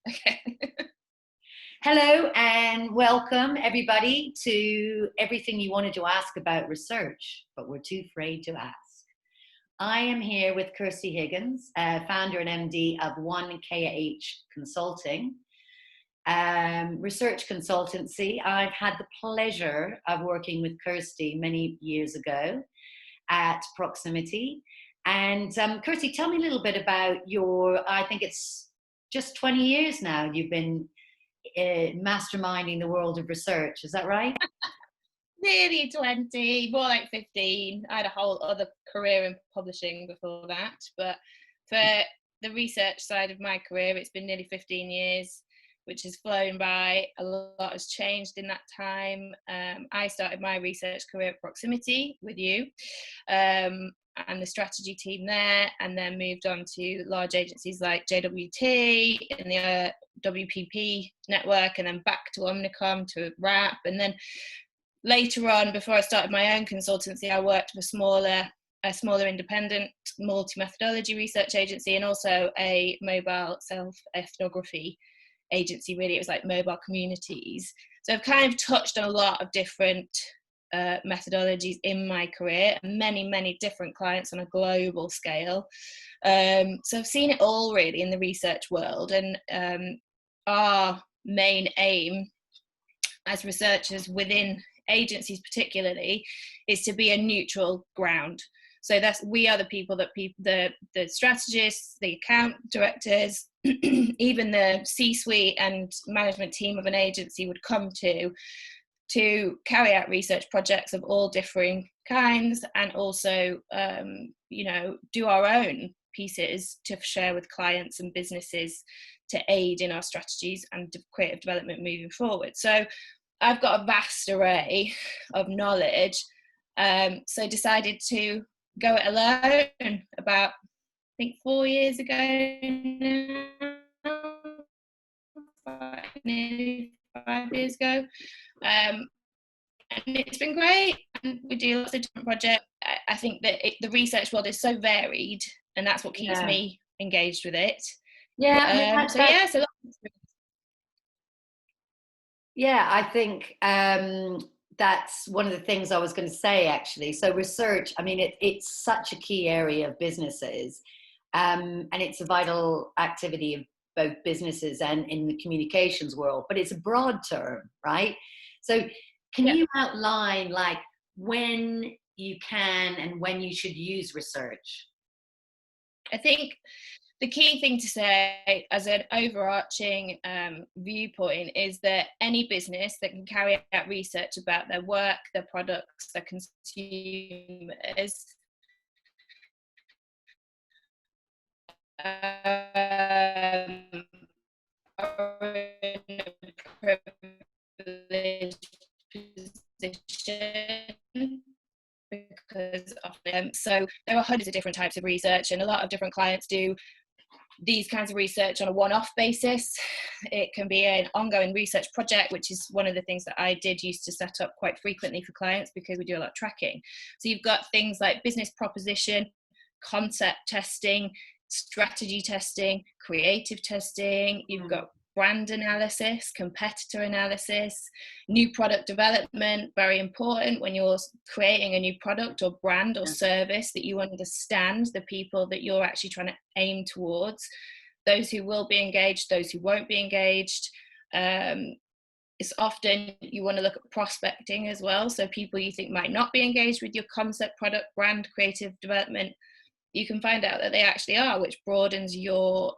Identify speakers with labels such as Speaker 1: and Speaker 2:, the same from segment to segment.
Speaker 1: Okay.
Speaker 2: Hello and welcome everybody to everything you wanted to ask about research, but we're too afraid to ask. I am here with Kirsty Higgins, founder and MD of 1KH Consulting, research consultancy. I've had the pleasure of working with Kirsty many years ago at Proximity. And Kirsty, tell me a little bit about I think it's just 20 years now you've been masterminding the world of research. Is that right?
Speaker 1: Nearly 20, more like 15. I had a whole other career in publishing before that. But for the research side of my career, it's been nearly 15 years, which has flown by. A lot has changed in that time. I started my research career at Proximity with you. And the strategy team there, and then moved on to large agencies like JWT and the WPP network, and then back to Omnicom to RAP. And then later on, before I started my own consultancy, I worked for a smaller independent multi-methodology research agency, and also a mobile self-ethnography agency. Really, it was like mobile communities. So I've kind of touched on a lot of different methodologies in my career, and many different clients on a global scale. So I've seen it all really in the research world, and our main aim as researchers within agencies particularly is to be a neutral ground. So we are the people that the strategists, the account directors, even the C-suite and management team of an agency would come to carry out research projects of all differing kinds, and also do our own pieces to share with clients and businesses to aid in our strategies and creative development moving forward. So I've got a vast array of knowledge, so decided to go it alone about, I think, 4 years ago now, nearly 5 years ago. And it's been great, and we do lots of different projects. I think that the research world is so varied, and that's what keeps me engaged with it.
Speaker 2: Yeah. I think that's one of the things I was going to say, actually. So research, I mean, it's such a key area of businesses, and it's a vital activity of both businesses and in the communications world, but it's a broad term, right? So can you outline like when you can and when you should use research?
Speaker 1: I think the key thing to say as an overarching viewpoint is that any business that can carry out research about their work, their products, their consumers, are in a privileged position, because often, so there are hundreds of different types of research, and a lot of different clients do these kinds of research on a one-off basis. It can be an ongoing research project, which is one of the things that I did used to set up quite frequently for clients, because we do a lot of tracking. So you've got things like business proposition, concept testing, strategy testing, creative testing. You've got brand analysis, competitor analysis, new product development, very important when you're creating a new product or brand or service, that you understand the people that you're actually trying to aim towards, those who will be engaged, those who won't be engaged. It's often you want to look at prospecting as well, so people you think might not be engaged with your concept, product, brand, creative development, you can find out that they actually are, which broadens your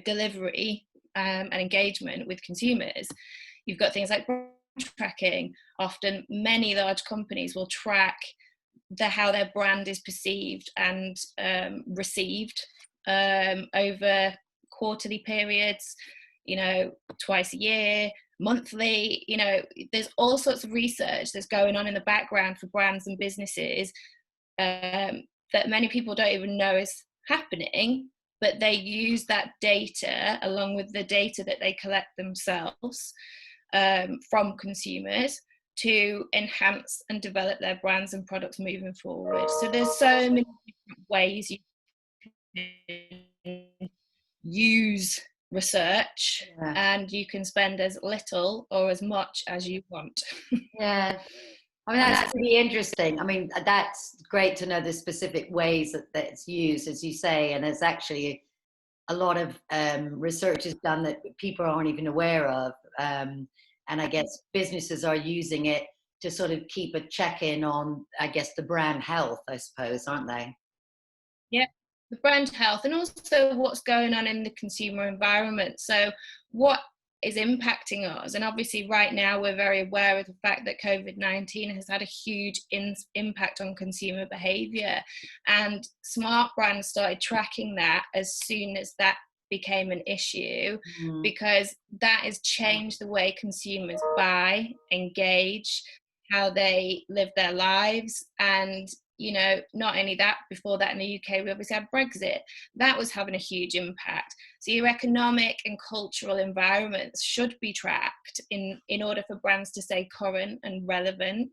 Speaker 1: delivery and engagement with consumers. You've got things like tracking. Often many large companies will track how their brand is perceived and received over quarterly periods, twice a year, monthly. There's all sorts of research that's going on in the background for brands and businesses that many people don't even know is happening, but they use that data along with the data that they collect themselves from consumers to enhance and develop their brands and products moving forward. So there's so many different ways you can
Speaker 2: Yeah.
Speaker 1: use research, and you can spend as little or as much as you want.
Speaker 2: Yeah. I mean, that's pretty interesting. I mean, that's great to know the specific ways that it's used, as you say, and there's actually a lot of research is done that people aren't even aware of. And I guess businesses are using it to sort of keep a check-in on, I guess, the brand health, I suppose, aren't they?
Speaker 1: Yeah, the brand health, and also what's going on in the consumer environment. So what is impacting us? And obviously right now we're very aware of the fact that COVID-19 has had a huge impact on consumer behavior, and smart brands started tracking that as soon as that became an issue, because that has changed the way consumers buy, engage, how they live their lives. And not only that, before that in the UK, we obviously had Brexit. That was having a huge impact. So your economic and cultural environments should be tracked in order for brands to stay current and relevant.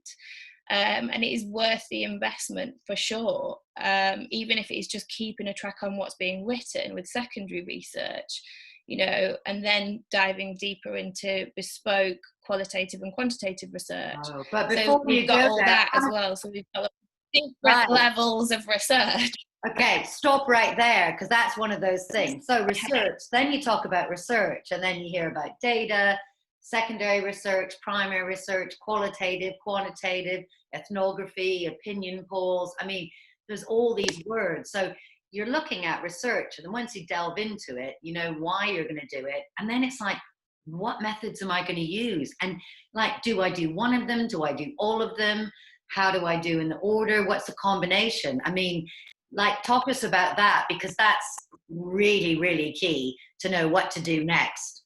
Speaker 1: And it is worth the investment for sure, even if it is just keeping a track on what's being written with secondary research, and then diving deeper into bespoke qualitative and quantitative research.
Speaker 2: Oh, but
Speaker 1: so we've got all that as well. So we've got different levels of research.
Speaker 2: Okay, stop right there, because that's one of those things. So research, then you talk about research, and then you hear about data, secondary research, primary research, qualitative, quantitative, ethnography, opinion polls. I mean, there's all these words. So you're looking at research, and then once you delve into it, you know why you're going to do it. And then it's like, what methods am I going to use? And like, do I do one of them? Do I do all of them? How do I do in the order? What's the combination? I mean, like, talk to us about that, because that's really, really key to know what to do next.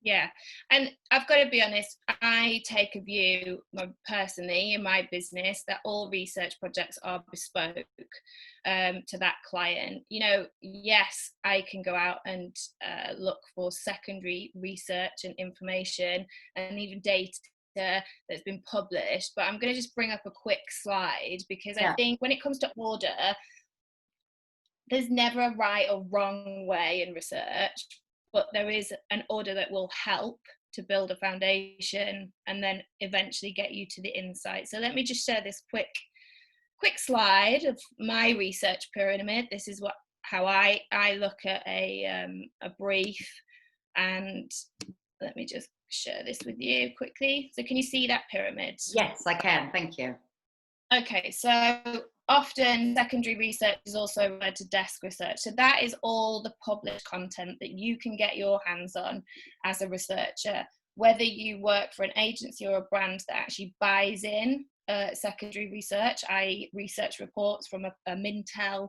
Speaker 1: Yeah, and I've got to be honest, I take a view personally in my business that all research projects are bespoke to that client. Yes, I can go out and look for secondary research and information and even data that's been published, but I'm going to just bring up a quick slide, because I think when it comes to order, there's never a right or wrong way in research, but there is an order that will help to build a foundation and then eventually get you to the insight. So let me just share this quick slide of my research pyramid. This is how I look at a brief, and let me just share this with you quickly. So can you see that pyramid?
Speaker 2: Yes, I can. Thank you.
Speaker 1: Okay, so often secondary research is also referred to desk research. So that is all the published content that you can get your hands on as a researcher, whether you work for an agency or a brand that actually buys in secondary research, i.e. research reports from a Mintel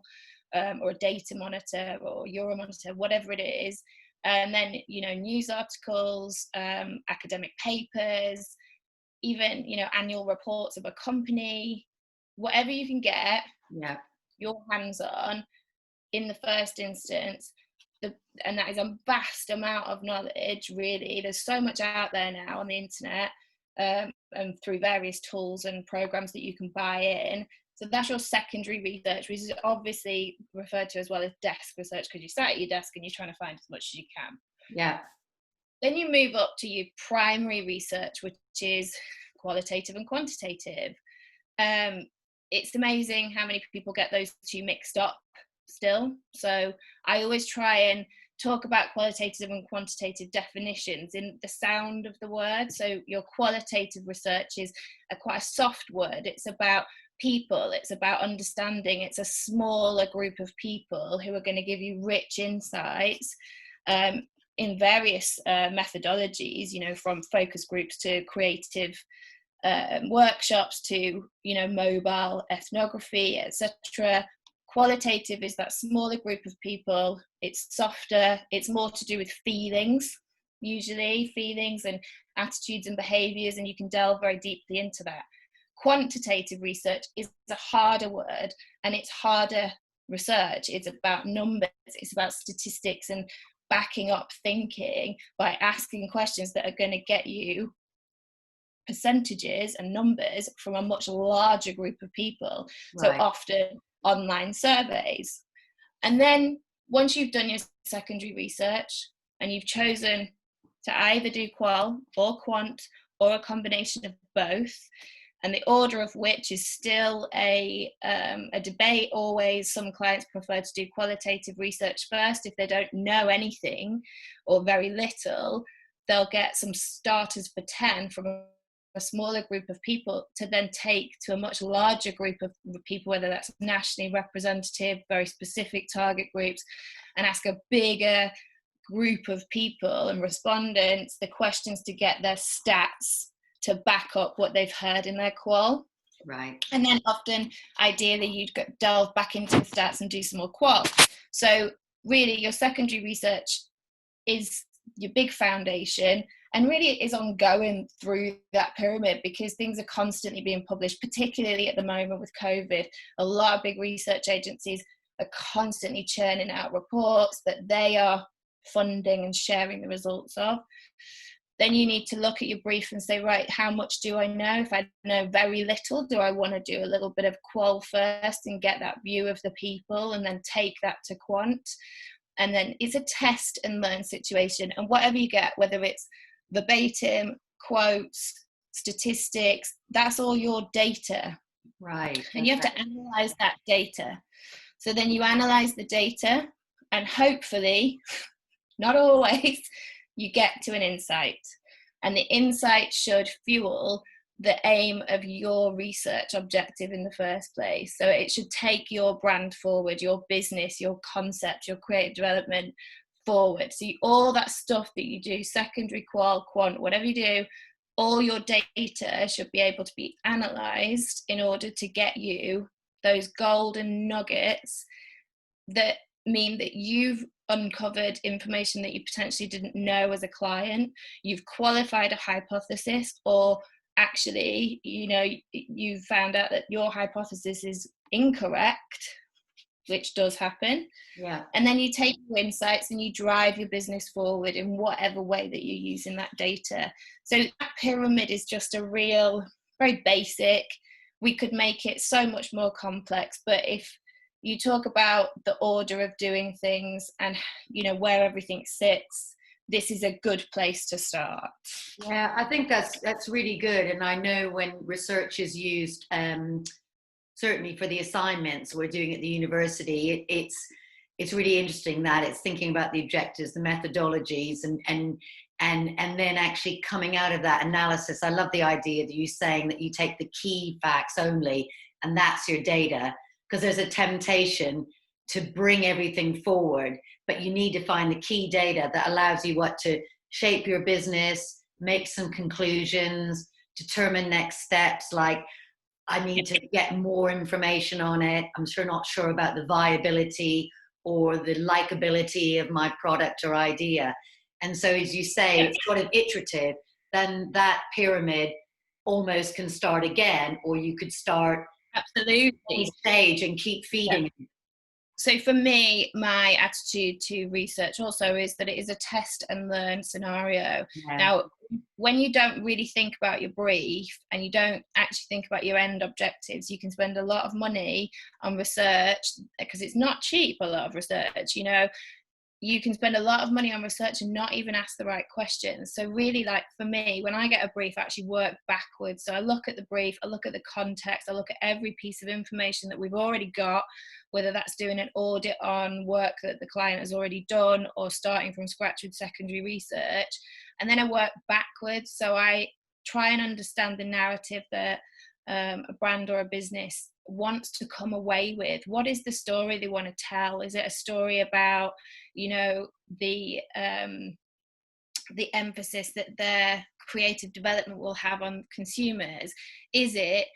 Speaker 1: or a Data Monitor or Euromonitor, whatever it is. And then, news articles, academic papers, even, annual reports of a company, whatever you can get your hands on in the first instance. And that is a vast amount of knowledge, really. There's so much out there now on the internet, and through various tools and programs that you can buy in. So that's your secondary research, which is obviously referred to as well as desk research, because you sat at your desk and you're trying to find as much as you can.
Speaker 2: Yeah.
Speaker 1: Then you move up to your primary research, which is qualitative and quantitative. It's amazing how many people get those two mixed up still. So I always try and talk about qualitative and quantitative definitions in the sound of the word. So your qualitative research is quite a soft word. It's about people, it's about understanding. It's a smaller group of people who are going to give you rich insights in various methodologies, from focus groups to creative workshops to mobile ethnography, etc. Qualitative is that smaller group of people. It's softer, it's more to do with feelings and attitudes and behaviors, and you can delve very deeply into that. Quantitative research is a harder word, and it's harder research. It's about numbers, it's about statistics and backing up thinking by asking questions that are going to get you percentages and numbers from a much larger group of people. Right. So often online surveys. And then once you've done your secondary research and you've chosen to either do qual or quant or a combination of both, and the order of which is still a debate always. Some clients prefer to do qualitative research first. If they don't know anything or very little, they'll get some starters for 10 from a smaller group of people to then take to a much larger group of people, whether that's nationally representative, very specific target groups, and ask a bigger group of people and respondents the questions to get their stats to back up what they've heard in their qual.
Speaker 2: Right.
Speaker 1: And then often, ideally, you'd delve back into the stats and do some more qual. So really, your secondary research is your big foundation, and really it is ongoing through that pyramid, because things are constantly being published, particularly at the moment with COVID. A lot of big research agencies are constantly churning out reports that they are funding and sharing the results of. Then you need to look at your brief and say, right, how much do I know? If I know very little, do I want to do a little bit of qual first and get that view of the people and then take that to quant? And then it's a test and learn situation. And whatever you get, whether it's verbatim, quotes, statistics, that's all your data.
Speaker 2: Right.
Speaker 1: And you have to analyze that data. So then you analyze the data, and hopefully, not always, you get to an insight, and the insight should fuel the aim of your research objective in the first place. So it should take your brand forward, your business, your concept, your creative development forward. So all that stuff that you do, secondary, qual, quant, whatever you do, all your data should be able to be analyzed in order to get you those golden nuggets that mean that you've uncovered information that you potentially didn't know as a client, you've qualified a hypothesis, or actually, you know, you found out that your hypothesis is incorrect, which does happen.
Speaker 2: Yeah.
Speaker 1: And then you take your insights and you drive your business forward in whatever way that you're using that data. So that pyramid is just a real, very basic. We could make it so much more complex, but if you talk about the order of doing things and, you know, where everything sits, this is a good place to start.
Speaker 2: Yeah, I think that's really good. And I know when research is used, certainly for the assignments we're doing at the university, it's really interesting that it's thinking about the objectives, the methodologies, and then actually coming out of that analysis. I love the idea that you're saying that you take the key facts only, and that's your data. Because there's a temptation to bring everything forward, but you need to find the key data that allows you to shape your business, make some conclusions, determine next steps, like I need to get more information on it. I'm not sure about the viability or the likability of my product or idea. And so, as you say, it's sort of iterative. Then that pyramid almost can start again, or you could start
Speaker 1: absolutely
Speaker 2: stage and keep feeding.
Speaker 1: Yeah. So for me, my attitude to research also is that it is a test and learn scenario. Yeah. Now, when you don't really think about your brief and you don't actually think about your end objectives, you can spend a lot of money on research, because it's not cheap, a lot of research, you know. You can spend a lot of money on research and not even ask the right questions. So really, like for me, when I get a brief, I actually work backwards. So I look at the brief, I look at the context, I look at every piece of information that we've already got, whether that's doing an audit on work that the client has already done or starting from scratch with secondary research. And then I work backwards. So I try and understand the narrative that a brand or a business wants to come away with. What is the story they want to tell? Is it a story about, you know, the emphasis that their creative development will have on consumers? Is it,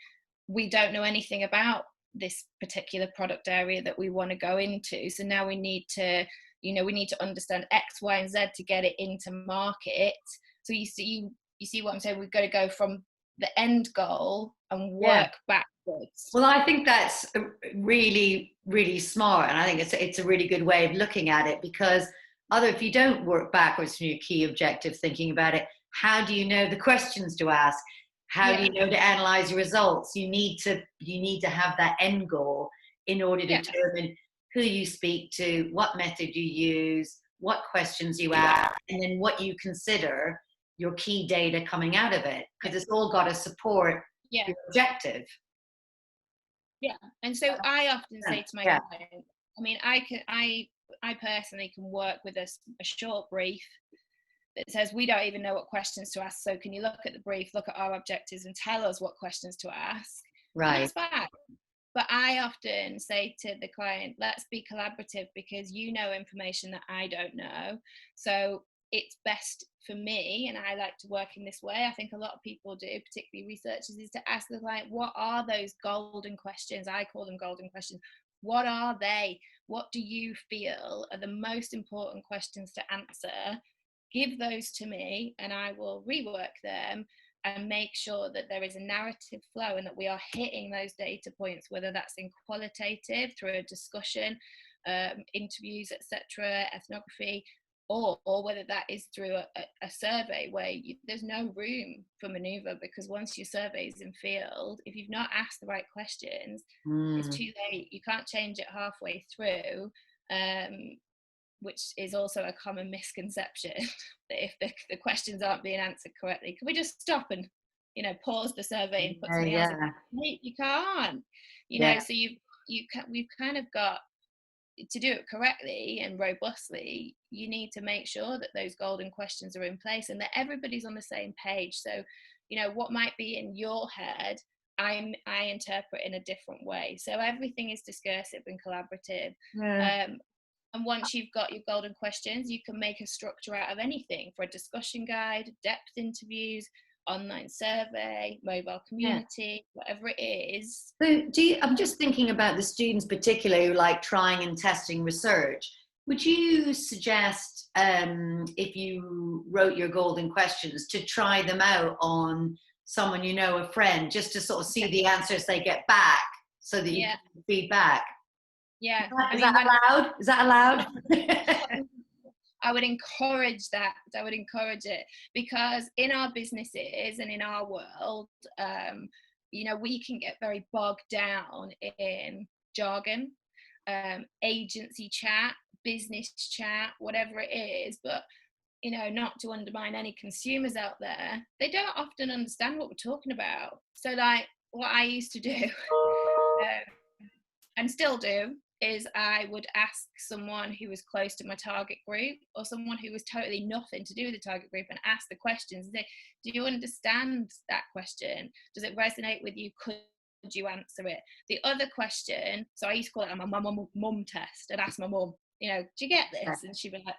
Speaker 1: we don't know anything about this particular product area that we want to go into, so now we need to, you know, we need to understand X, Y, and Z to get it into market. So you see what I'm saying? We've got to go from the end goal and work backwards.
Speaker 2: Well, I think that's really, really smart, and I think it's a really good way of looking at it, because if you don't work backwards from your key objective, thinking about it, how do you know the questions to ask? How do you know to analyze your results? You need to have that end goal in order to determine who you speak to, what method you use, what questions you ask, and then what you consider your key data coming out of it, because it's all got to support your objective.
Speaker 1: Yeah. And so I often say to my client, I mean, I personally can work with a short brief that says we don't even know what questions to ask, so can you look at the brief, look at our objectives and tell us what questions to ask. Right. And that's fine. But I often say to the client, let's be collaborative, because you know information that I don't know. So it's best for me, and I like to work in this way, I think a lot of people do, particularly researchers, is to ask the client, what are those golden questions? I call them golden questions. What are they? What do you feel are the most important questions to answer? Give those to me and I will rework them and make sure that there is a narrative flow and that we are hitting those data points, whether that's in qualitative through a discussion, interviews, etc., ethnography, or whether that is through a survey where there's no room for maneuver, because once your survey is in field, if you've not asked the right questions, it's too late. You can't change it halfway through, which is also a common misconception, that if the questions aren't being answered correctly, can we just stop and pause the survey and put something else in? You can't, know. So we've kind of got to do it correctly and robustly. You need to make sure that those golden questions are in place and that everybody's on the same page. So what might be in your head, I interpret in a different way. So everything is discursive and collaborative. And once you've got your golden questions, you can make a structure out of anything, for a discussion guide, depth interviews, online survey, mobile community, whatever it is.
Speaker 2: So I'm just thinking about the students particularly who like trying and testing research. Would you suggest, if you wrote your golden questions, to try them out on someone a friend, just to sort of see the answers they get back, so that you can feed back?
Speaker 1: Yeah.
Speaker 2: Is that allowed? Is that allowed?
Speaker 1: I would encourage that. I would encourage it, because in our businesses and in our world, we can get very bogged down in jargon, agency chat, business chat, whatever it is. But, not to undermine any consumers out there, they don't often understand what we're talking about. So like what I used to do, and still do, is I would ask someone who was close to my target group, or someone who was totally nothing to do with the target group, and ask the questions and say, do you understand that question? Does it resonate with you? Could you answer it? The other question, so I used to call it my mum test, and ask my mum, do you get this? And she'd be like,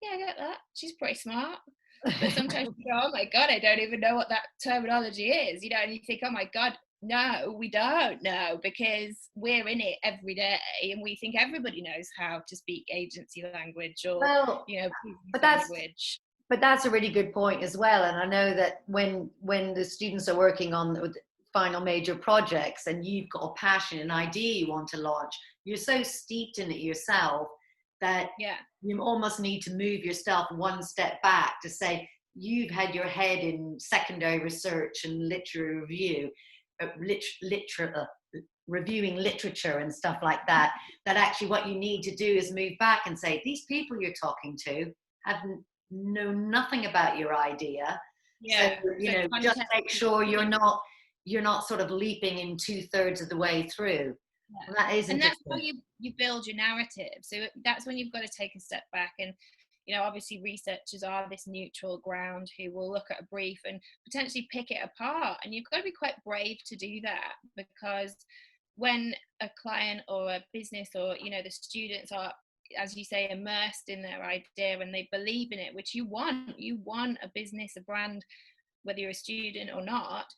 Speaker 1: yeah, I get that. She's pretty smart. But sometimes you go, oh my God, I don't even know what that terminology is, and you think, oh my God, no, we don't know, because we're in it every day and we think everybody knows how to speak agency language or language.
Speaker 2: But that's a really good point as well. And I know that when the students are working on the final major projects and you've got a passion, an idea you want to launch, you're so steeped in it yourself that you almost need to move yourself one step back to say, you've had your head in secondary research and literary review, reviewing literature and stuff like that, that actually what you need to do is move back and say, these people you're talking to know nothing about your idea. So just make sure you're not sort of leaping in 2/3 of the way through.
Speaker 1: And that's how you build your narrative. So that's when you've got to take a step back, and obviously researchers are this neutral ground who will look at a brief and potentially pick it apart, and you've got to be quite brave to do that, because when a client or a business or the students are, as you say, immersed in their idea and they believe in it, which you want a business, a brand, whether you're a student or not,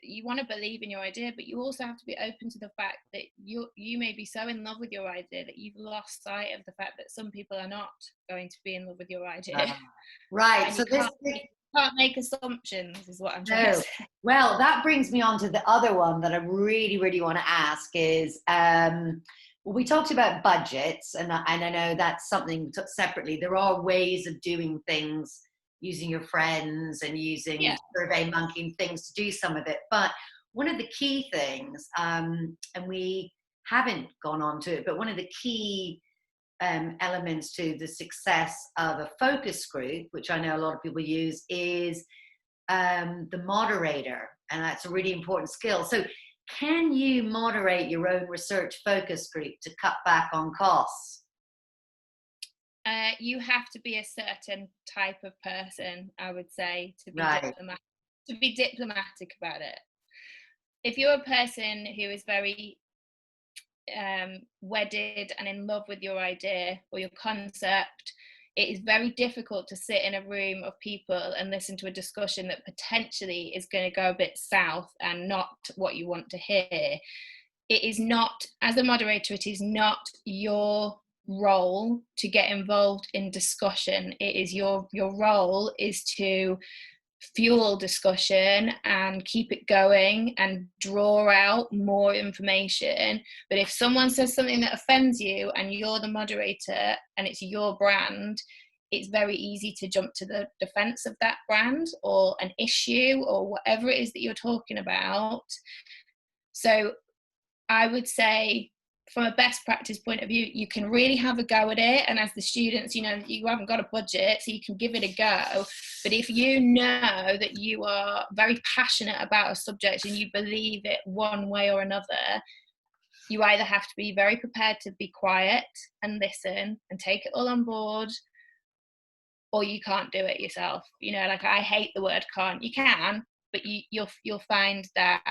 Speaker 1: you want to believe in your idea, but you also have to be open to the fact that you may be so in love with your idea that you've lost sight of the fact that some people are not going to be in love with your idea.
Speaker 2: Right.
Speaker 1: So you can't make assumptions, is what I'm trying to say.
Speaker 2: Well, that brings me on to the other one that I really, really want to ask is, we talked about budgets, and I know that's something separately. There are ways of doing things using your friends and using SurveyMonkey and things to do some of it. But one of the key things, and we haven't gone on to it, but one of the key elements to the success of a focus group, which I know a lot of people use, is the moderator, and that's a really important skill. So can you moderate your own research focus group to cut back on costs?
Speaker 1: You have to be a certain type of person, I would say, to be
Speaker 2: Right.
Speaker 1: diplomatic about it. If you're a person who is very wedded and in love with your idea or your concept, it is very difficult to sit in a room of people and listen to a discussion that potentially is going to go a bit south and not what you want to hear. It is not, as a moderator, it is not your role to get involved in discussion. It is your role is to fuel discussion and keep it going and draw out more information. But if someone says something that offends you and you're the moderator and it's your brand, it's very easy to jump to the defense of that brand or an issue or whatever it is that you're talking about. So I would say, from a best practice point of view, you can really have a go at it. And as the students, you haven't got a budget, so you can give it a go. But if you know that you are very passionate about a subject and you believe it one way or another, you either have to be very prepared to be quiet and listen and take it all on board, or you can't do it yourself. Like, I hate the word can't. You can, but you'll find that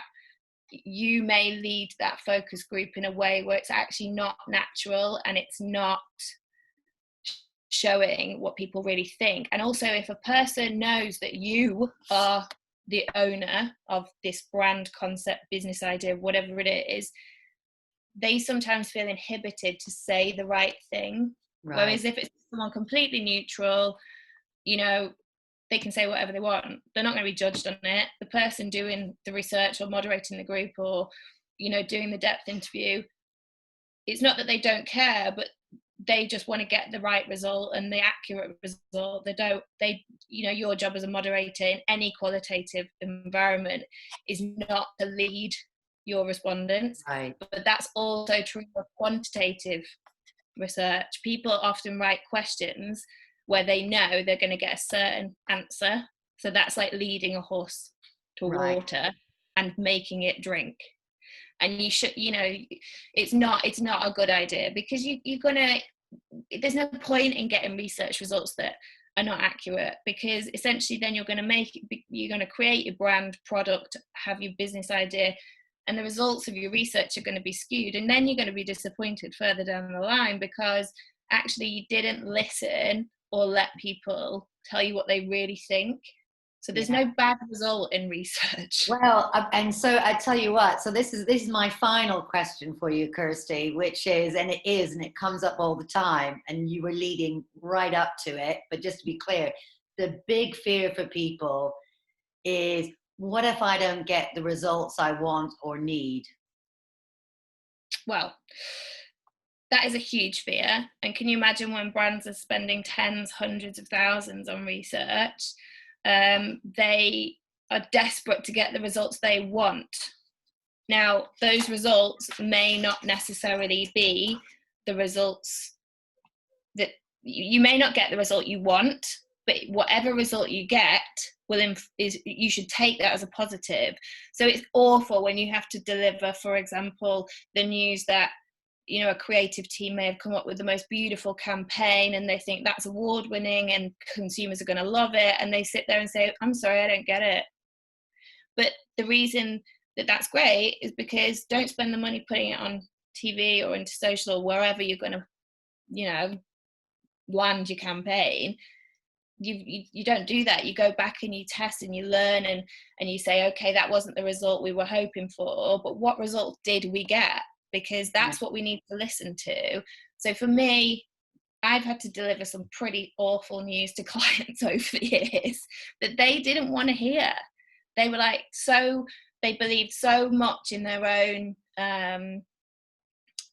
Speaker 1: you may lead that focus group in a way where it's actually not natural and it's not showing what people really think. And also, if a person knows that you are the owner of this brand, concept, business idea, whatever it is, they sometimes feel inhibited to say the right thing. Right. Whereas if it's someone completely neutral, they can say whatever they want. They're not going to be judged on it. The person doing the research or moderating the group or, doing the depth interview, it's not that they don't care, but they just want to get the right result and the accurate result. Your job as a moderator in any qualitative environment is not to lead your respondents. Right. But that's also true of quantitative research. People often write questions where they know they're going to get a certain answer. So that's like leading a horse to water and making it drink. And you should, it's not a good idea, because there's no point in getting research results that are not accurate, because essentially then you're going to create your brand, product, have your business idea, and the results of your research are going to be skewed. And then you're going to be disappointed further down the line because actually you didn't listen or let people tell you what they really think. So there's no bad result in research.
Speaker 2: Well, and so I tell you what, so this is my final question for you, Kirsty, which is, and it comes up all the time, and you were leading right up to it, but just to be clear, the big fear for people is, what if I don't get the results I want or need?
Speaker 1: Well, that is a huge fear. And can you imagine when brands are spending tens, hundreds of thousands on research? They are desperate to get the results they want. Now, those results may not necessarily be the results that you may not get the result you want, but whatever result you get you should take that as a positive. So it's awful when you have to deliver, for example, the news that a creative team may have come up with the most beautiful campaign and they think that's award winning and consumers are going to love it, and they sit there and say, I'm sorry, I don't get it. But the reason that that's great is because don't spend the money putting it on TV or into social or wherever you're going to land your campaign. You don't do that. You go back and you test and you learn and you say, okay, that wasn't the result we were hoping for, but what result did we get? Because that's what we need to listen to. So for me, I've had to deliver some pretty awful news to clients over the years that they didn't want to hear. They were like, they believed so much in their own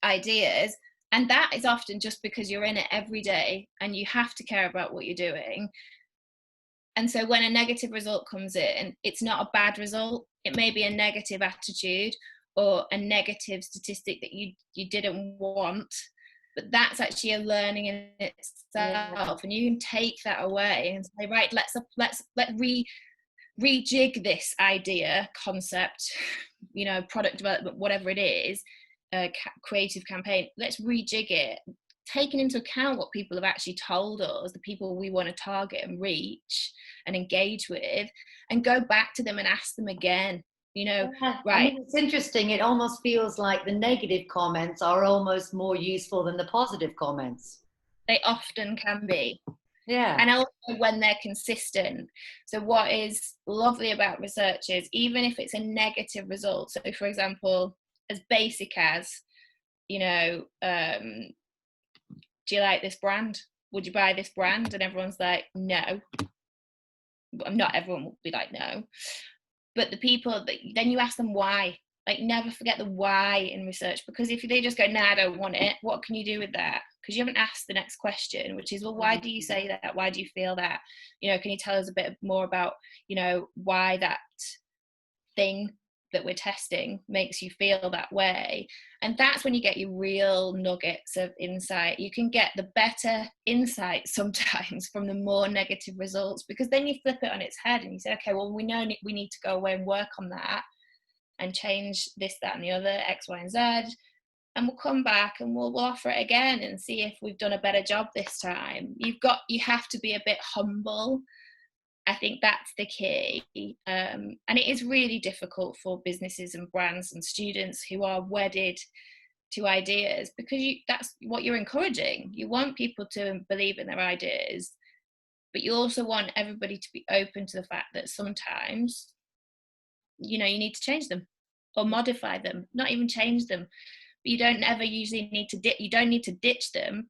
Speaker 1: ideas. And that is often just because you're in it every day and you have to care about what you're doing. And so when a negative result comes in, it's not a bad result. It may be a negative attitude, or a negative statistic that you didn't want, but that's actually a learning in itself. And you can take that away and say, right, let's rejig this idea, concept, product development, whatever it is, creative campaign, let's rejig it, taking into account what people have actually told us, the people we want to target and reach and engage with, and go back to them and ask them again.
Speaker 2: Yeah.
Speaker 1: Right.
Speaker 2: I mean, it's interesting. It almost feels like the negative comments are almost more useful than the positive comments.
Speaker 1: They often can be.
Speaker 2: Yeah.
Speaker 1: And also when they're consistent. So what is lovely about research is, even if it's a negative result, so for example, as basic as, do you like this brand? Would you buy this brand? And everyone's like, no. Not everyone will be like, no. But the people that then you ask them why. Like, never forget the why in research, because if they just go, nah, I don't want it, what can you do with that? Because you haven't asked the next question, which is, well, why do you say that? Why do you feel that? Can you tell us a bit more about, why that thing that we're testing makes you feel that way? And that's when you get your real nuggets of insight. You can get the better insight sometimes from the more negative results, because then you flip it on its head and you say, okay, well, we know we need to go away and work on that and change this, that, and the other, X, Y, and Z. And we'll come back and we'll offer it again and see if we've done a better job this time. You have to be a bit humble. I think that's the key. And it is really difficult for businesses and brands and students who are wedded to ideas, because that's what you're encouraging. You want people to believe in their ideas, but you also want everybody to be open to the fact that sometimes, you need to change them or modify them, not even change them. But you don't ever usually need to you don't need to ditch them.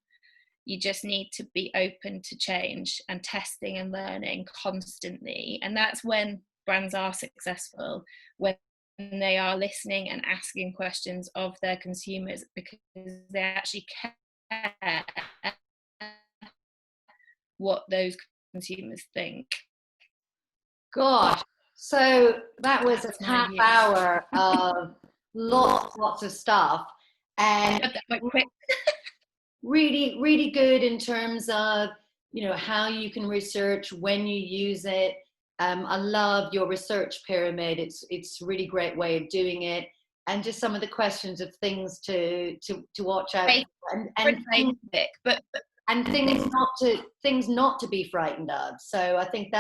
Speaker 1: You just need to be open to change and testing and learning constantly. And that's when brands are successful, when they are listening and asking questions of their consumers, because they actually care what those consumers think.
Speaker 2: Gosh, so that was a half hour of lots of stuff, and really, really good in terms of how you can research, when you use it. I love your research pyramid. It's a really great way of doing it, and just some of the questions of things to watch out, and things not to be frightened of. So I think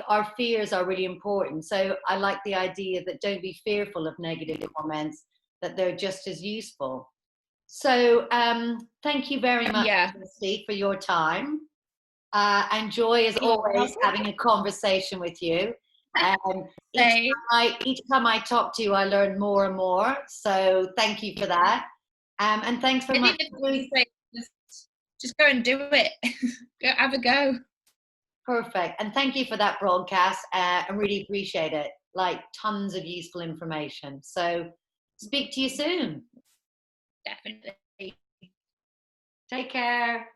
Speaker 2: our fears are really important. So I like the idea that don't be fearful of negative comments, that they're just as useful. So thank you very much, Kirsty, for your time. And joy, as always, having a conversation with you. Each time I talk to you, I learn more and more. So thank you for that. And thanks very much.
Speaker 1: Just go and do it. Go, have a go.
Speaker 2: Perfect. And thank you for that broadcast. I really appreciate it. Like, tons of useful information. So speak to you soon.
Speaker 1: Definitely.
Speaker 2: Take care.